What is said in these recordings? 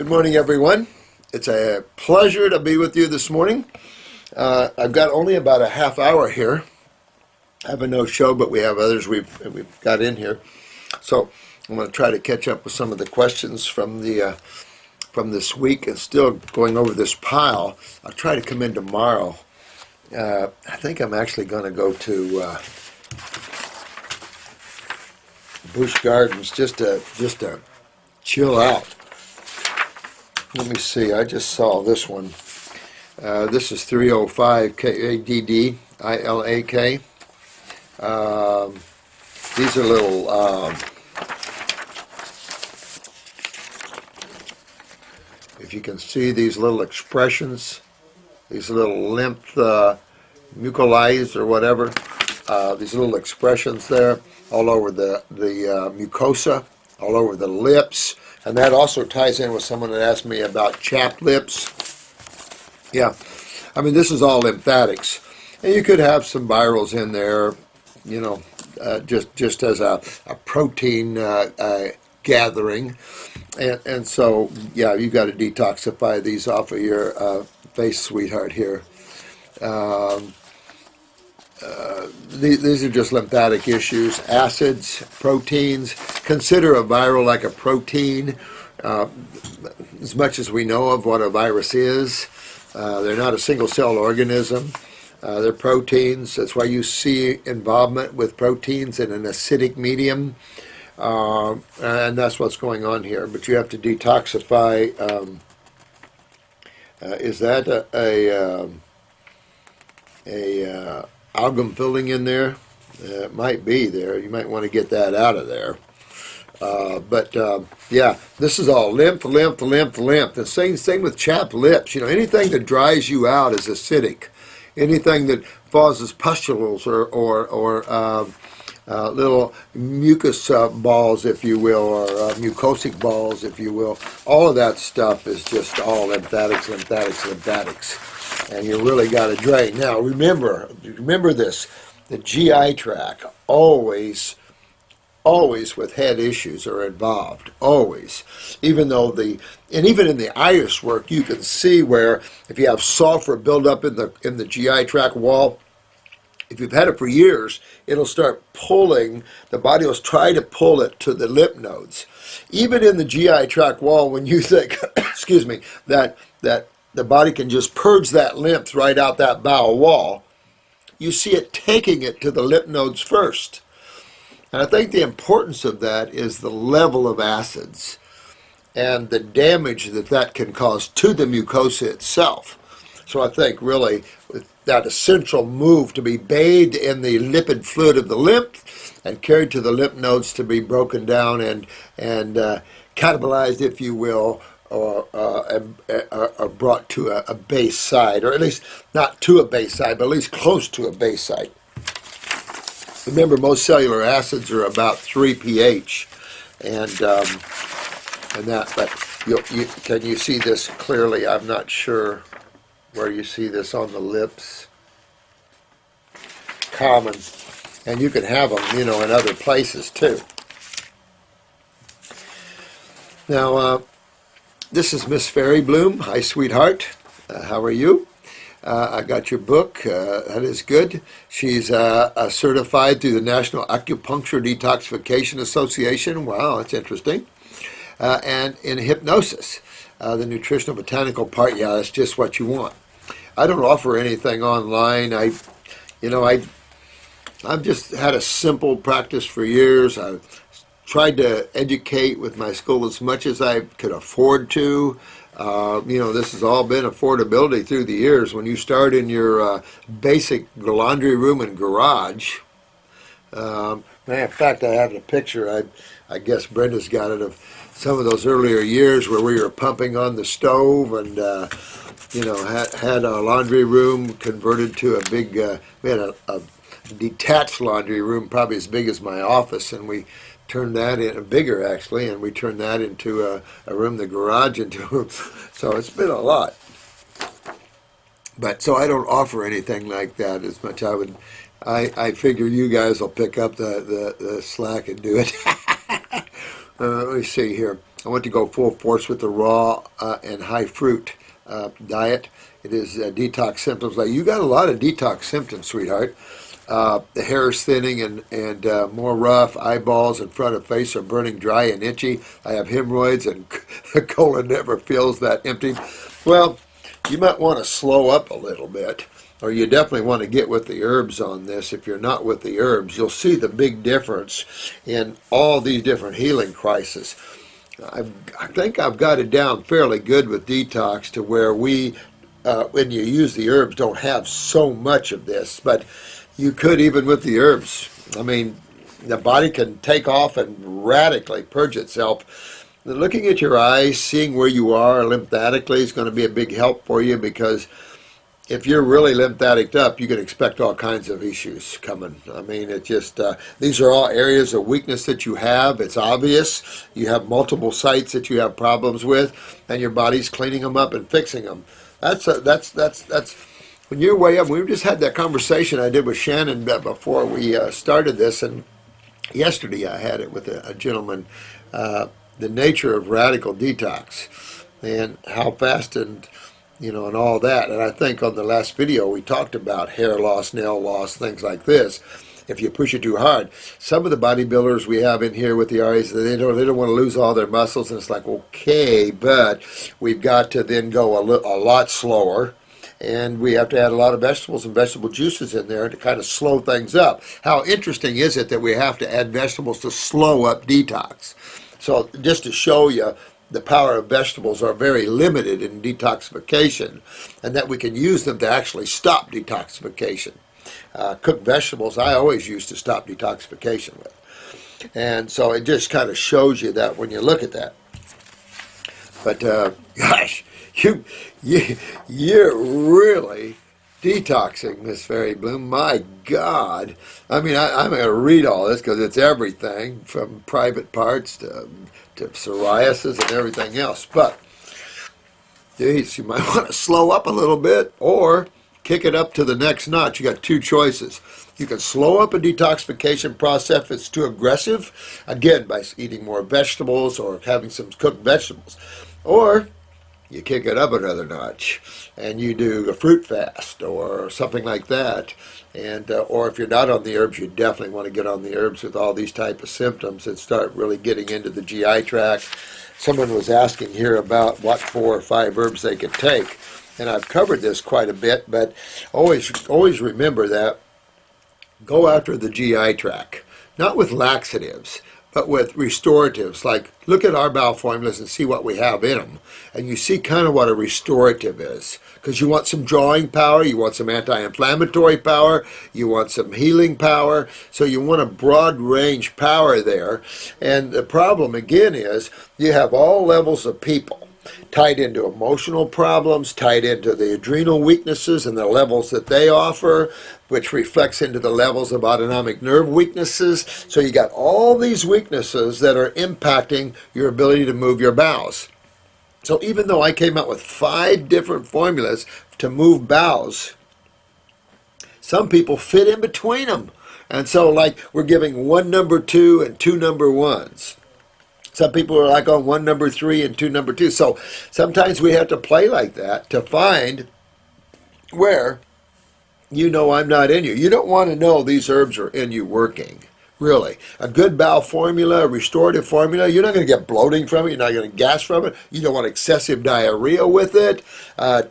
Good morning, everyone. It's a pleasure to be with you this morning. I've got only about a half hour here. I have a no show, but we have others we've got in here. So I'm going to try to catch up with some of the questions from this week and still going over this pile. I'll try to come in tomorrow. I think I'm actually going to go to Busch Gardens just to chill out. Let me see. I just saw this one. This is 305 KADDILAK. These are little, if you can see these little expressions, these little lymph mucolyses or whatever, these little expressions there all over the mucosa, all over the lips. And that also ties in with someone that asked me about chapped lips. Yeah, I mean, this is all lymphatics. And you could have some virals in there, you know, just as a protein gathering. And so, yeah, you got to detoxify these off of your face, sweetheart, here. These are just lymphatic issues, acids, proteins. Consider a viral like a protein. As much as we know of what a virus is, they're not a single-cell organism. They're proteins. That's why you see involvement with proteins in an acidic medium, and that's what's going on here. But you have to detoxify. Is that a algum filling in there? It might be there. You might want to get that out of there. Yeah, this is all lymph. The same with chapped lips. You know, anything that dries you out is acidic. Anything that causes pustules or little mucus balls, if you will, or mucosic balls, if you will. All of that stuff is just all lymphatics. And you really got to drain. Now, remember this, the GI tract always with head issues are involved, always. Even in the iris work, you can see where if you have sulfur buildup in the GI tract wall, if you've had it for years, it'll start pulling, the body will try to pull it to the lymph nodes. Even in the GI tract wall, when you think, excuse me, that the body can just purge that lymph right out that bowel wall, you see it taking it to the lymph nodes first. And I think the importance of that is the level of acids and the damage that can cause to the mucosa itself. So I think really that essential move to be bathed in the lipid fluid of the lymph and carried to the lymph nodes to be broken down and catabolized, if you will, or brought to a base side, or at least not to a base side, but at least close to a base side. Remember, most cellular acids are about 3 pH, and that. But can you see this clearly? I'm not sure where you see this on the lips. Common, and you can have them, you know, in other places too. Now, this is Miss Fairy Bloom. Hi, sweetheart. How are you? I got your book. That is good. She's certified through the National Acupuncture Detoxification Association. Wow, that's interesting. And in hypnosis, the nutritional botanical part. Yeah, that's just what you want. I don't offer anything online. I've just had a simple practice for years. I've tried to educate with my school as much as I could afford to. This has all been affordability through the years. When you start in your basic laundry room and garage, in fact, I have a picture, I guess Brenda's got it, of some of those earlier years where we were pumping on the stove and, had a laundry room converted to a big, we had a detached laundry room, probably as big as my office, and we turned that in, bigger actually, and we turned that into a room, the garage into, so it's been a lot. But so I don't offer anything like that as much. I figure you guys will pick up the slack and do it. Let me see here. I want to go full force with the raw and high fruit diet. It is detox symptoms. Like, you got a lot of detox symptoms, sweetheart. The hair is thinning and more rough. Eyeballs in front of face are burning dry and itchy. I have hemorrhoids and colon never feels that empty. Well, you might want to slow up a little bit, or you definitely want to get with the herbs on this. If you're not with the herbs, you'll see the big difference in all these different healing crises. I think I've got it down fairly good with detox to where we, when you use the herbs, don't have so much of this, but you could even with the herbs. I mean, the body can take off and radically purge itself. Looking at your eyes, seeing where you are lymphatically is going to be a big help for you, because if you're really lymphatic up, you can expect all kinds of issues coming. I mean, it just, these are all areas of weakness that you have. It's obvious. You have multiple sites that you have problems with, and your body's cleaning them up and fixing them. That's when you're way up. We just had that conversation I did with Shannon before we started this, and yesterday I had it with a gentleman, the nature of radical detox and how fast and and all that. And I think on the last video we talked about hair loss, nail loss, things like this. If you push it too hard, some of the bodybuilders we have in here with the RAs, they don't want to lose all their muscles, and it's like, okay, but we've got to then go a lot slower, and we have to add a lot of vegetables and vegetable juices in there to kind of slow things up. How interesting is it that we have to add vegetables to slow up detox? So just to show you, the power of vegetables are very limited in detoxification, and that we can use them to actually stop detoxification. Cooked vegetables I always use to stop detoxification with. And so it just kind of shows you that when you look at that. But gosh, you're really detoxing, Miss Fairy Bloom. My God. I mean, I'm going to read all this because it's everything from private parts to psoriasis and everything else. But, geez, you might want to slow up a little bit or kick it up to the next notch. You got two choices. You can slow up a detoxification process if it's too aggressive, again, by eating more vegetables or having some cooked vegetables. Or you kick it up another notch and you do a fruit fast or something like that. And or if you're not on the herbs, you definitely want to get on the herbs with all these type of symptoms and start really getting into the GI tract. Someone was asking here about what 4 or 5 herbs they could take, and I've covered this quite a bit, but always remember that go after the GI tract, not with laxatives, but with restoratives. Like, look at our bowel formulas and see what we have in them, and you see kind of what a restorative is, because you want some drawing power, you want some anti-inflammatory power, you want some healing power, so you want a broad range power there. And the problem again is you have all levels of people tied into emotional problems, tied into the adrenal weaknesses and the levels that they offer, which reflects into the levels of autonomic nerve weaknesses. So you got all these weaknesses that are impacting your ability to move your bowels. So even though I came out with 5 different formulas to move bowels, some people fit in between them. And so, like, we're giving 1 number 2 and 2 number 1s. Some people are like on 1 number 3 and 2 number 2. So sometimes we have to play like that to find where I'm not in you. You don't want to know these herbs are in you working. Really. A good bowel formula, a restorative formula, you're not going to get bloating from it. You're not going to gas from it. You don't want excessive diarrhea with it.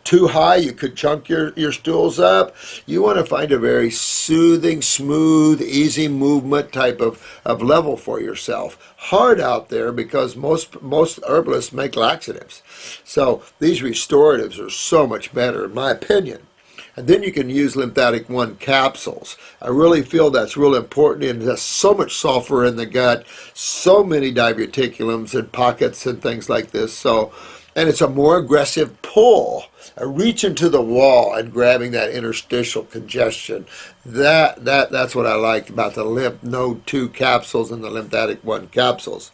Too high, you could chunk your stools up. You want to find a very soothing, smooth, easy movement type of level for yourself. Hard out there because most herbalists make laxatives. So these restoratives are so much better, in my opinion. And then you can use Lymphatic 1 capsules. I really feel that's real important, and there's so much sulfur in the gut, so many diverticulums and pockets and things like this. So, and it's a more aggressive pull, a reach into the wall and grabbing that interstitial congestion. That's what I liked about the Lymph Node 2 capsules and the Lymphatic 1 capsules.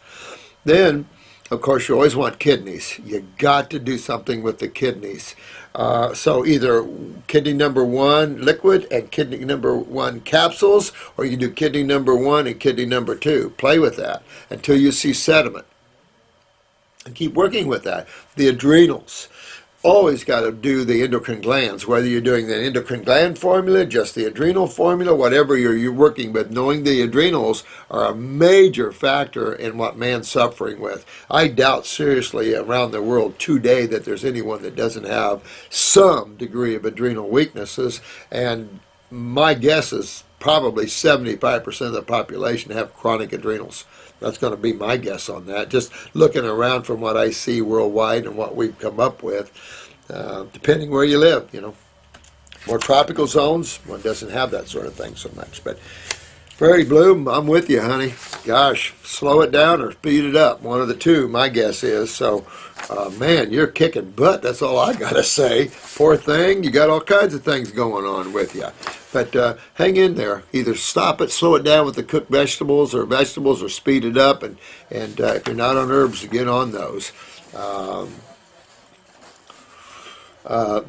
Then, of course, you always want kidneys. You got to do something with the kidneys. So either kidney number 1 liquid and kidney number 1 capsules, or you do kidney number 1 and kidney number 2. Play with that until you see sediment. and keep working with that. The adrenals. Always got to do the endocrine glands, whether you're doing the endocrine gland formula, just the adrenal formula, whatever you're working with. Knowing the adrenals are a major factor in what man's suffering with. I doubt seriously around the world today that there's anyone that doesn't have some degree of adrenal weaknesses, and my guess is probably 75% of the population have chronic adrenals. That's going to be my guess on that. Just looking around from what I see worldwide and what we've come up with, depending where you live, More tropical zones, one doesn't have that sort of thing so much. But Prairie Bloom, I'm with you, honey. Gosh, slow it down or speed it up. One of the two, my guess is. So, man, you're kicking butt. That's all I got to say. Poor thing, you got all kinds of things going on with you. But hang in there. Either stop it, slow it down with the cooked vegetables, or speed it up. And if you're not on herbs, get on those.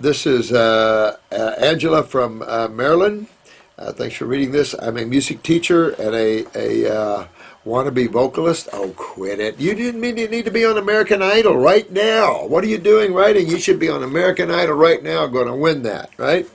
This is Angela from Maryland. Thanks for reading this. I'm a music teacher and a wannabe vocalist. Oh, quit it. You didn't mean you need to be on American Idol right now. What are you doing writing? You should be on American Idol right now, going to win that, right?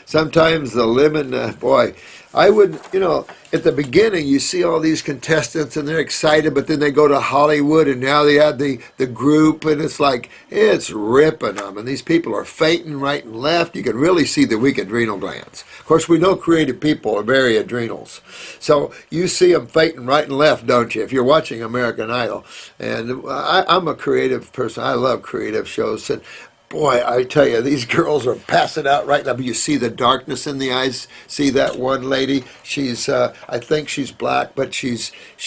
Sometimes the lemon, boy, I would, at the beginning you see all these contestants and they're excited, but then they go to Hollywood and now they have the group and it's like, it's ripping them. And these people are fainting right and left. You can really see the weak adrenal glands. Of course, we know creative people are very adrenals. So you see them fainting right and left, don't you, if you're watching American Idol. And I'm a creative person. I love creative shows. And boy, I tell you, these girls are passing out right now. But you see the darkness in the eyes. See that one lady? She's, I think she's black, but she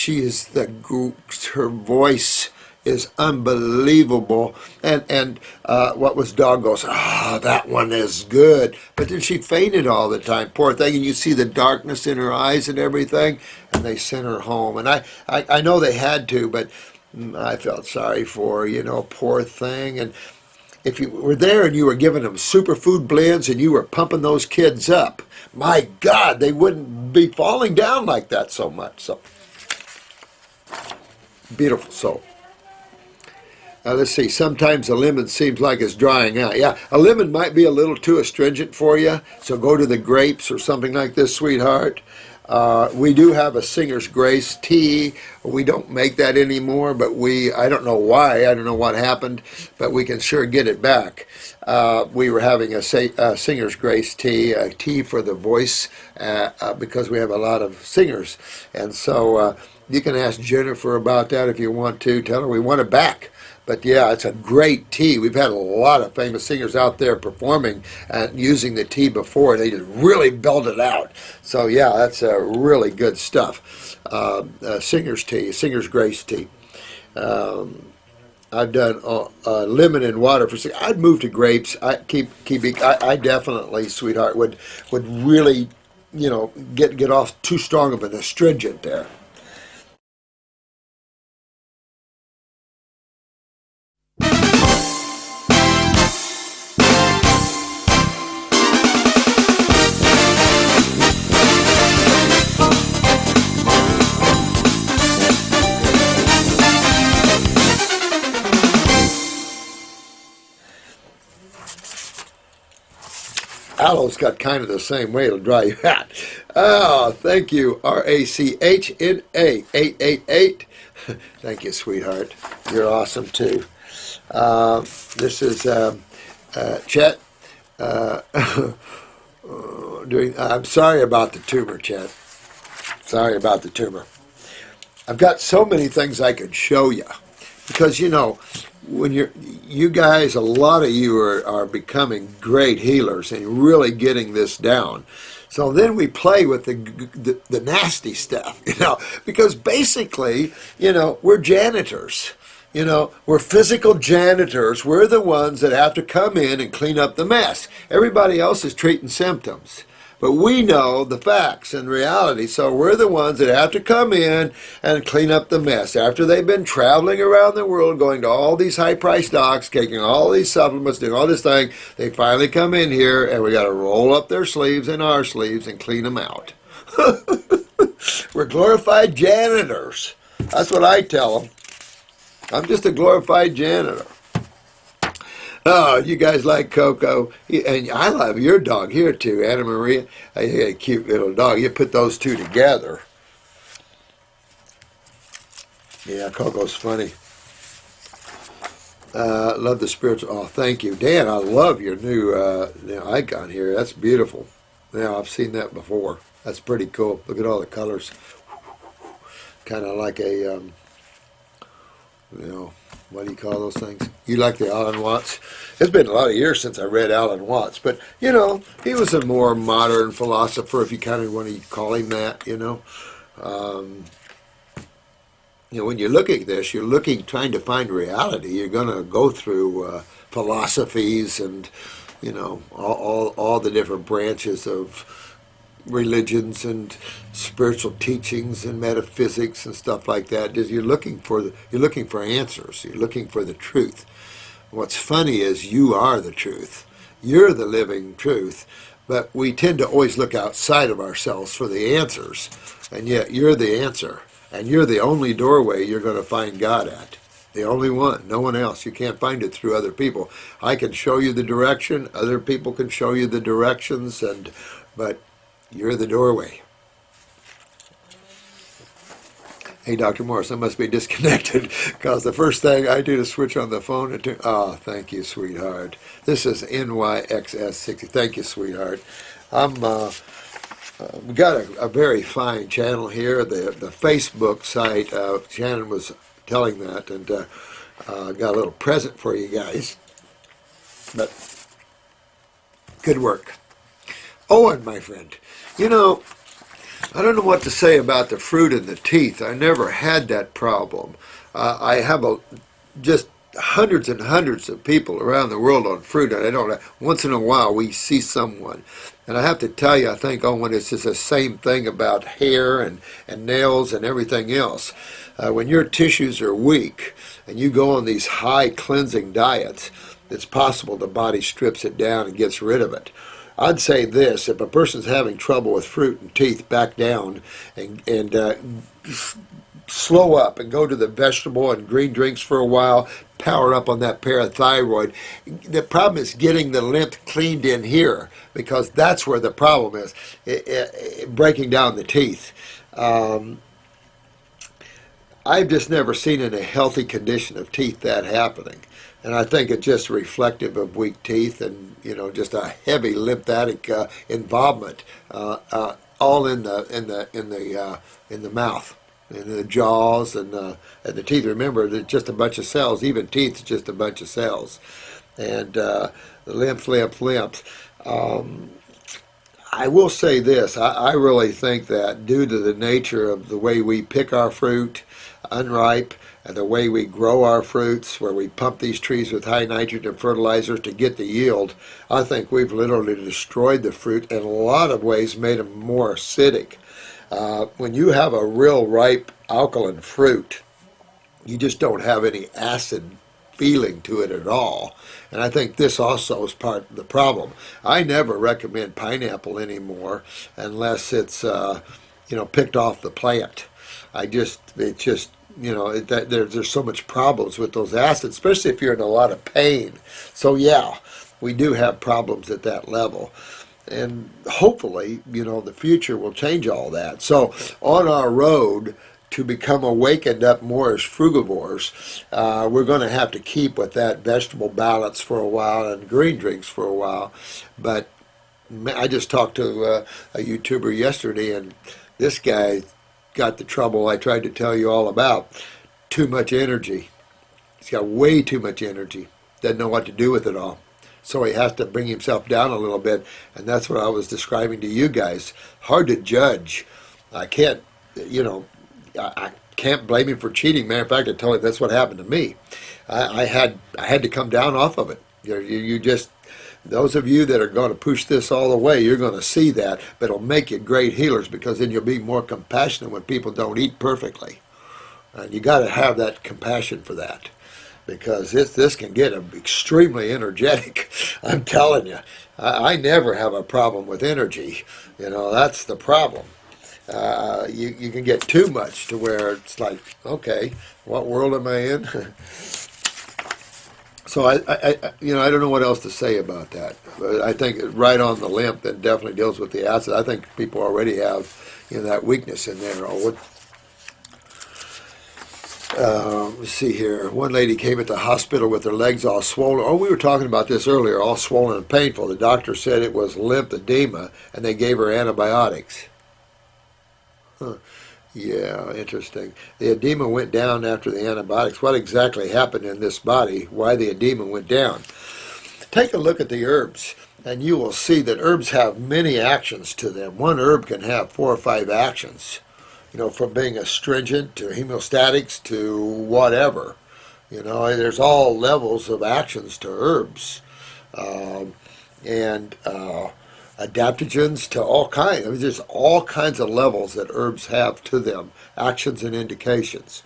is her voice is unbelievable. And what was dog goes, that one is good. But then she fainted all the time, poor thing. And you see the darkness in her eyes and everything. And they sent her home. And I know they had to, but I felt sorry for her, poor thing. And if you were there and you were giving them superfood blends and you were pumping those kids up, my God, they wouldn't be falling down like that so much. So, beautiful soul. Let's see, sometimes a lemon seems like it's drying out. Yeah, a lemon might be a little too astringent for you, so go to the grapes or something like this, sweetheart. We do have a Singer's Grace tea. We don't make that anymore, but I don't know why. I don't know what happened, but we can sure get it back. We were having a Singer's Grace tea, a tea for the voice, because we have a lot of singers. And so you can ask Jennifer about that if you want to. Tell her we want it back. But yeah, it's a great tea. We've had a lot of famous singers out there performing and using the tea before. They just really belted out. So yeah, that's really good stuff. Singer's tea, Singer's Grace tea. I've done lemon and water for. I'd move to grapes. I definitely, sweetheart, would really, get off too strong of an astringent there. Aloe's got kind of the same way. It'll dry you out. Oh, thank you, RACHNA 888. Thank you, sweetheart. You're awesome, too. This is Chet. I'm sorry about the tumor, Chet. Sorry about the tumor. I've got so many things I could show you. Because, when you guys, a lot of you are becoming great healers and really getting this down. So then we play with the nasty stuff, because basically, we're janitors. We're physical janitors. We're the ones that have to come in and clean up the mess. Everybody else is treating symptoms. But we know the facts and reality, so we're the ones that have to come in and clean up the mess. After they've been traveling around the world, going to all these high-priced docs, taking all these supplements, doing all this thing, they finally come in here, and we got to roll up their sleeves and our sleeves and clean them out. We're glorified janitors. That's what I tell them. I'm just a glorified janitor. Oh, you guys like Coco, and I love your dog here too, Anna Maria. A cute little dog. You put those two together. Yeah, Coco's funny. Love the spiritual. Oh, thank you, Dan. I love your new icon here. That's beautiful. Yeah, I've seen that before. That's pretty cool. Look at all the colors. Kind of like a, what do you call those things? You like the Alan Watts? It's been a lot of years since I read Alan Watts, but he was a more modern philosopher, if you kind of want to call him that. When you look at this, you're trying to find reality. You're going to go through philosophies and, all the different branches of religions and spiritual teachings and metaphysics and stuff like that. You're looking for answers. You're looking for the truth. What's funny is you are the truth. You're the living truth. But we tend to always look outside of ourselves for the answers, and yet you're the answer. And you're the only doorway you're going to find God at. The only one. No one else. You can't find it through other people. I can show you the direction. Other people can show you the directions. But you're the doorway. Hey, Dr. Morris, I must be disconnected because the first thing I do to switch on the phone and turn. Oh, thank you, sweetheart. This is NYXS60. Thank you, sweetheart. We got a very fine channel here. The Facebook site, Shannon was telling that, and got a little present for you guys. But good work. Owen, my friend, I don't know what to say about the fruit and the teeth. I never had that problem. I have just hundreds and hundreds of people around the world on fruit, and once in a while we see someone. And I have to tell you, I think, Owen, it's just the same thing about hair and nails and everything else. When your tissues are weak and you go on these high cleansing diets, it's possible the body strips it down and gets rid of it. I'd say this: if a person's having trouble with fruit and teeth, back down and slow up and go to the vegetable and green drinks for a while, power up on that parathyroid. The problem is getting the lymph cleaned in here, because that's where the problem is, breaking down the teeth. I've just never seen in a healthy condition of teeth that happening. And I think it's just reflective of weak teeth and, just a heavy lymphatic involvement, all in the mouth. And the jaws and the teeth. Remember, they're just a bunch of cells. Even teeth is just a bunch of cells. And the lymph. I will say this. I really think that due to the nature of the way we pick our fruit, unripe, and the way we grow our fruits, where we pump these trees with high nitrogen fertilizers to get the yield, I think we've literally destroyed the fruit in a lot of ways, made them more acidic. When you have a real ripe alkaline fruit, you just don't have any acid feeling to it at all. And I think this also is part of the problem. I never recommend pineapple anymore unless it's picked off the plant. There's so much problems with those acids, especially if you're in a lot of pain. So yeah, we do have problems at that level. And hopefully, the future will change all that. So on our road to become awakened up more as frugivores, we're going to have to keep with that vegetable balance for a while and green drinks for a while. But I just talked to a YouTuber yesterday, and this guy got the trouble I tried to tell you all about. Too much energy. He's got way too much energy. Doesn't know what to do with it all. So he has to bring himself down a little bit, and that's what I was describing to you guys. Hard to judge. I can't, I can't blame him for cheating. Matter of fact, I told him that's what happened to me. I had to come down off of it. You just, those of you that are going to push this all the way, you're going to see that, but it'll make you great healers, because then you'll be more compassionate when people don't eat perfectly. And you got to have that compassion for that, because this can get extremely energetic. I'm telling you, I never have a problem with energy. That's the problem. You can get too much to where it's like, okay, what world am I in? So I don't know what else to say about that. But I think right on the limp that definitely deals with the acid. I think people already have, that weakness in there. Let's see here. One lady came at the hospital with her legs all swollen. Oh, we were talking about this earlier, all swollen and painful. The doctor said it was lymphedema, and they gave her antibiotics. Huh. Yeah, interesting. The edema went down after the antibiotics. What exactly happened in this body? Why the edema went down? Take a look at the herbs, and you will see that herbs have many actions to them. One herb can have 4 or 5 actions, from being astringent to hemostatics to whatever. There's all levels of actions to herbs. And adaptogens to all kinds. I mean, there's all kinds of levels that herbs have to them, actions and indications.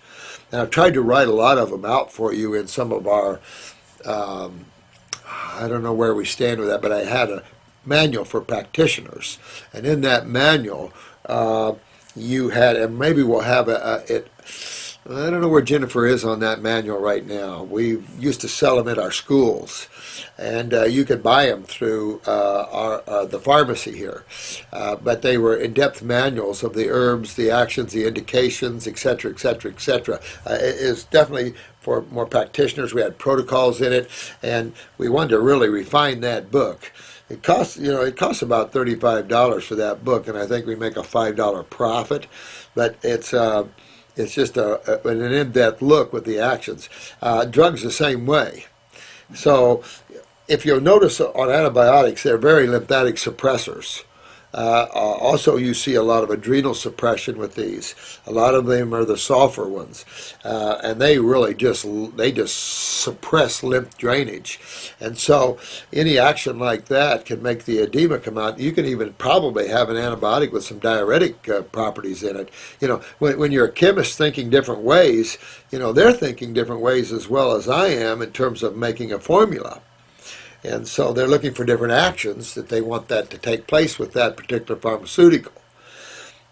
And I've tried to write a lot of them out for you in some of our, I don't know where we stand with that, but I had a manual for practitioners. And in that manual, you had, and maybe we'll have it. I don't know where Jennifer is on that manual right now. We used to sell them at our schools, and you could buy them through the pharmacy here. But they were in-depth manuals of the herbs, the actions, the indications, etc., etc., etc. It is definitely for more practitioners. We had protocols in it, and we wanted to really refine that book. It costs about $35 for that book, and I think we make a $5 profit. But it's just an in-depth look with the actions. Drugs the same way. So if you'll notice on antibiotics, they're very lymphatic suppressors. Also, you see a lot of adrenal suppression with these. A lot of them are the sulfur ones, and they really just suppress lymph drainage. And so, any action like that can make the edema come out. You can even probably have an antibiotic with some diuretic properties in it. When you're a chemist thinking different ways, they're thinking different ways as well as I am in terms of making a formula. And so they're looking for different actions that they want that to take place with that particular pharmaceutical.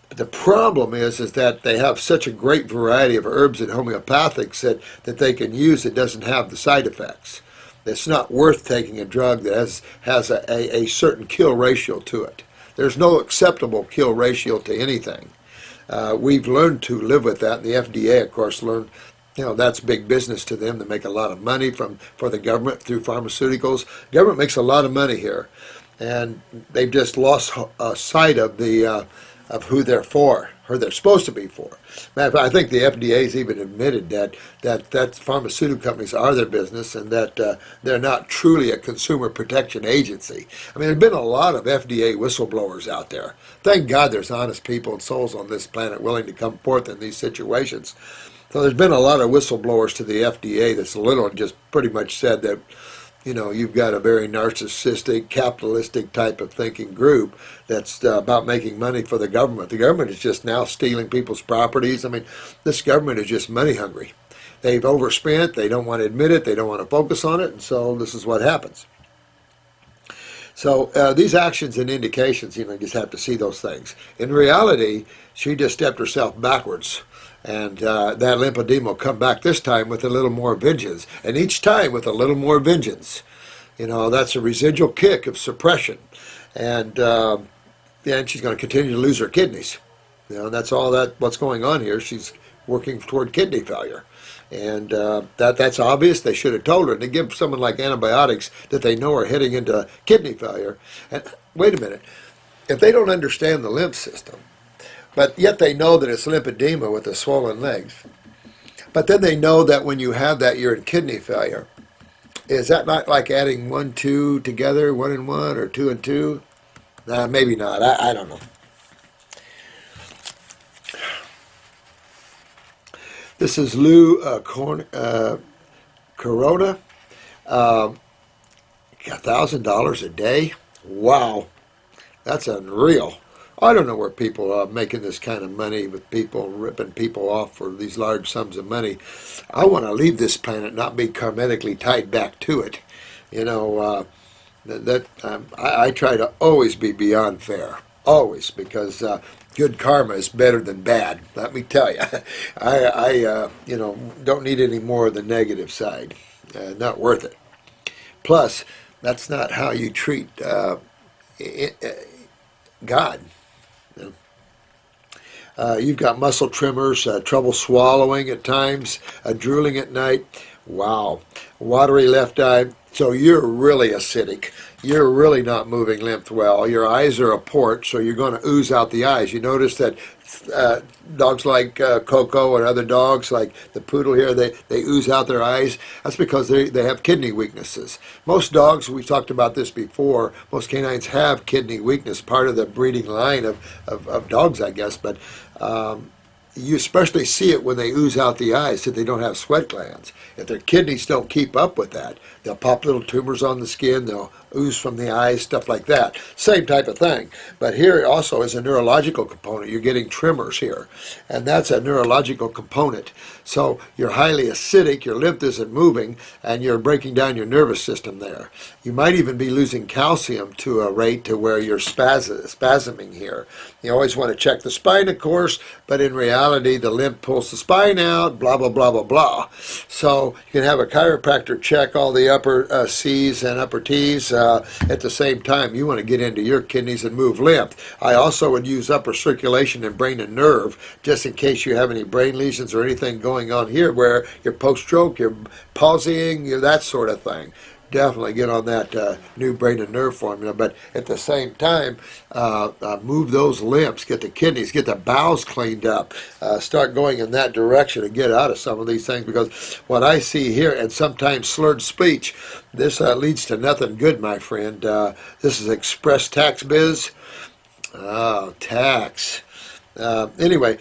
But the problem is that they have such a great variety of herbs and homeopathics that they can use that doesn't have the side effects. It's not worth taking a drug that has a certain kill ratio to it. There's no acceptable kill ratio to anything. We've learned to live with that, and the FDA, of course, learned. That's big business to them. They make a lot of money for the government through pharmaceuticals. Government makes a lot of money here, and they've just lost sight of of who they're for, who they're supposed to be for. I think the FDA's even admitted that pharmaceutical companies are their business and that they're not truly a consumer protection agency. I mean, there's been a lot of FDA whistleblowers out there. Thank God there's honest people and souls on this planet willing to come forth in these situations. So there's been a lot of whistleblowers to the FDA that's literally just pretty much said that, you've got a very narcissistic, capitalistic type of thinking group that's about making money for the government. The government is just now stealing people's properties. I mean, this government is just money hungry. They've overspent. They don't want to admit it. They don't want to focus on it. And so this is what happens. So these actions and indications, you just have to see those things. In reality, she just stepped herself backwards. And that lymphedema will come back this time with a little more vengeance. And each time with a little more vengeance. That's a residual kick of suppression. And she's going to continue to lose her kidneys. That's all what's going on here. She's working toward kidney failure. And that's obvious. They should have told her. And they give someone like antibiotics that they know are heading into kidney failure. And wait a minute. If they don't understand the lymph system, but yet they know that it's lymphedema with the swollen legs. But then they know that when you have that, you're in kidney failure. Is that not like adding 1, 2 together, 1 and 1, or 2 and 2? Maybe not. I don't know. This is Lou Corona. $1,000 a day? Wow. That's unreal. I don't know where people are making this kind of money with people ripping people off for these large sums of money. I want to leave this planet, not be karmically tied back to it. I try to always be beyond fair. always, because good karma is better than bad. Let me tell you, I don't need any more of the negative side. Not worth it. Plus, that's not how you treat God. You've got muscle tremors, trouble swallowing at times, drooling at night. Wow. Watery left eye. So you're really acidic. You're really not moving lymph well. Your eyes are a port, so you're going to ooze out the eyes. You notice that dogs like Coco and other dogs like the poodle here, they ooze out their eyes. That's because they have kidney weaknesses. Most dogs, we've talked about this before, most canines have kidney weakness, part of the breeding line of dogs, I guess. But you especially see it when they ooze out the eyes, so they don't have sweat glands. If their kidneys don't keep up with that, they'll pop little tumors on the skin, they'll ooze from the eyes, stuff like that. Same type of thing. But here also is a neurological component. You're getting tremors here, and that's a neurological component. So you're highly acidic, your lymph isn't moving, and you're breaking down your nervous system there. You might even be losing calcium to a rate to where you're spasming here. You always want to check the spine, of course, but in reality, the lymph pulls the spine out, blah, blah, blah, blah, blah. So you can have a chiropractor check all the upper C's and upper T's. At the same time, you want to get into your kidneys and move lymph. I also would use upper circulation and brain and nerve, just in case you have any brain lesions or anything going on here where you're post-stroke, you're palsying, you're that sort of thing. Definitely get on that new brain and nerve formula, but at the same time, move those lymphs, get the kidneys, get the bowels cleaned up, start going in that direction and get out of some of these things, because what I see here, and sometimes slurred speech, this leads to nothing good, my friend. This is Express Tax Biz. Oh, tax. Anyway,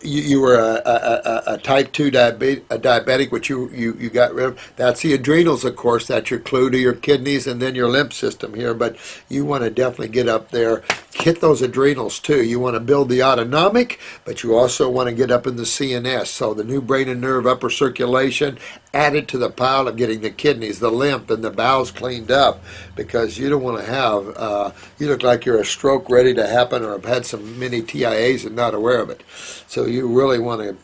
you were a type 2 diabetic, which you got rid of. That's the adrenals, of course. That's your clue to your kidneys and then your lymph system here. But you want to definitely get up there, hit those adrenals too. You want to build the autonomic, but you also want to get up in the CNS. So the new brain and nerve, upper circulation, added to the pile of getting the kidneys, the lymph, and the bowels cleaned up, because you don't want to have, you look like you're a stroke ready to happen or have had some mini TIAs and not aware of it. So you really want to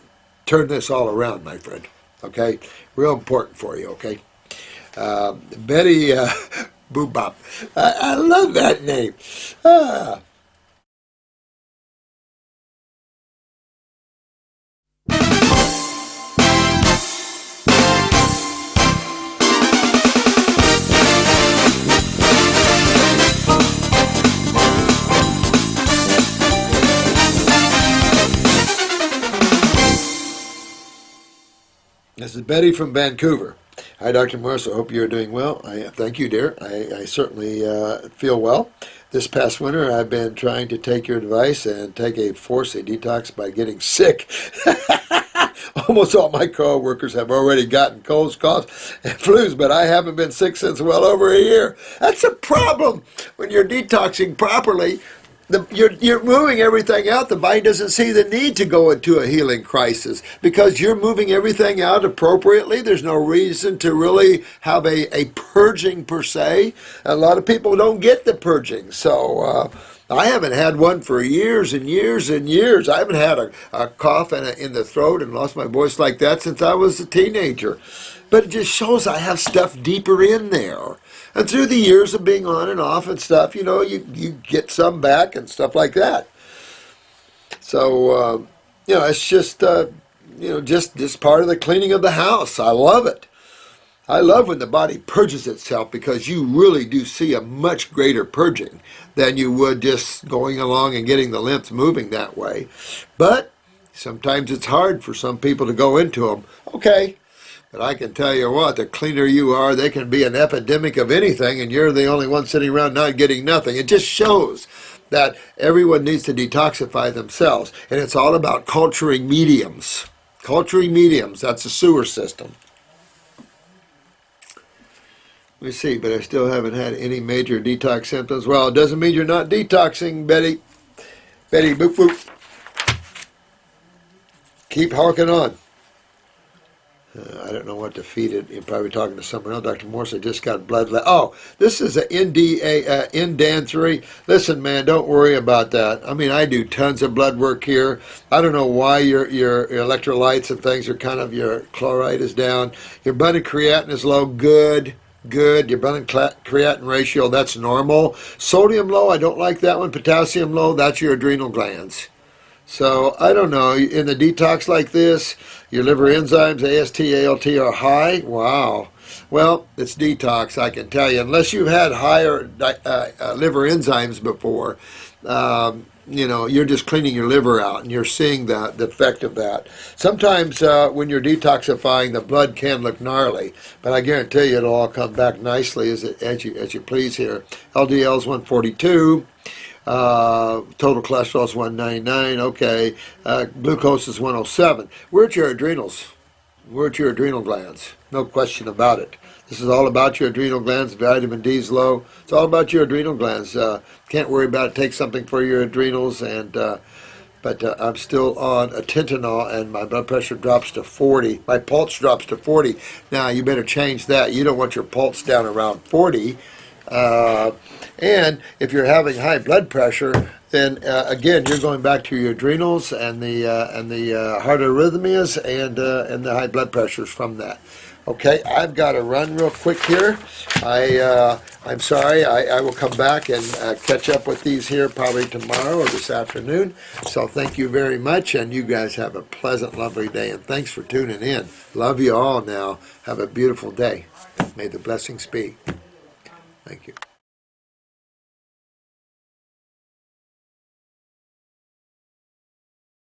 turn this all around, my friend, okay? Real important for you, okay? Betty Boobop. I love that name. Ah. This is Betty from Vancouver. Hi, Dr. Morris. I hope you're doing well. Thank you, dear. I certainly feel well. This past winter, I've been trying to take your advice and force a detox by getting sick. Almost all my co-workers have already gotten colds, coughs, and flus, but I haven't been sick since well over a year. That's a problem when you're detoxing properly. You're moving everything out. The body doesn't see the need to go into a healing crisis because you're moving everything out appropriately. There's no reason to really have a purging per se. A lot of people don't get the purging. So I haven't had one for years and years and years. I haven't had a cough in the throat and lost my voice like that since I was a teenager. But it just shows I have stuff deeper in there. And through the years of being on and off and stuff, you get some back and stuff like that. So, it's just, just part of the cleaning of the house. I love it. I love when the body purges itself, because you really do see a much greater purging than you would just going along and getting the lymph moving that way. But sometimes it's hard for some people to go into them. Okay. But I can tell you what, the cleaner you are, there can be an epidemic of anything, and you're the only one sitting around not getting nothing. It just shows that everyone needs to detoxify themselves. And it's all about culturing mediums. Culturing mediums, that's the sewer system. Let me see, but I still haven't had any major detox symptoms. Well, it doesn't mean you're not detoxing, Betty. Betty, boop, boop. Keep harking on. I don't know what to feed it. You're probably talking to someone else. Dr. Morse, I just got blood. Oh, this is a NDA-3. Listen, man, don't worry about that. I mean, I do tons of blood work here. I don't know why your electrolytes and things are kind of, your chloride is down. Your abundant creatinine is low. Good. Good. Your abundant creatinine ratio, that's normal. Sodium low, I don't like that one. Potassium low, that's your adrenal glands. So, I don't know, in the detox like this, your liver enzymes, AST, ALT are high. Wow. Well, it's detox, I can tell you. Unless you've had higher liver enzymes before, you're just cleaning your liver out, and you're seeing the effect of that. Sometimes when you're detoxifying, the blood can look gnarly, but I guarantee you it'll all come back nicely as you please here. LDL is 142. Total cholesterol is 199. Okay. Glucose is 107. We're at your adrenals. We're at your adrenal glands. No question about it. This is all about your adrenal glands. Vitamin D is low. It's all about your adrenal glands. Can't worry about it. Take something for your adrenals. But I'm still on a Atentanol, and my blood pressure drops to 40. My pulse drops to 40. Now, you better change that. You don't want your pulse down around 40. And if you're having high blood pressure, then again you're going back to your adrenals and the heart arrhythmias and the high blood pressures from that. Okay, I've got to run real quick here. I'm sorry. I will come back and catch up with these here probably tomorrow or this afternoon. So thank you very much, and you guys have a pleasant, lovely day. And thanks for tuning in. Love you all now. Have a beautiful day. May the blessings be. Thank you.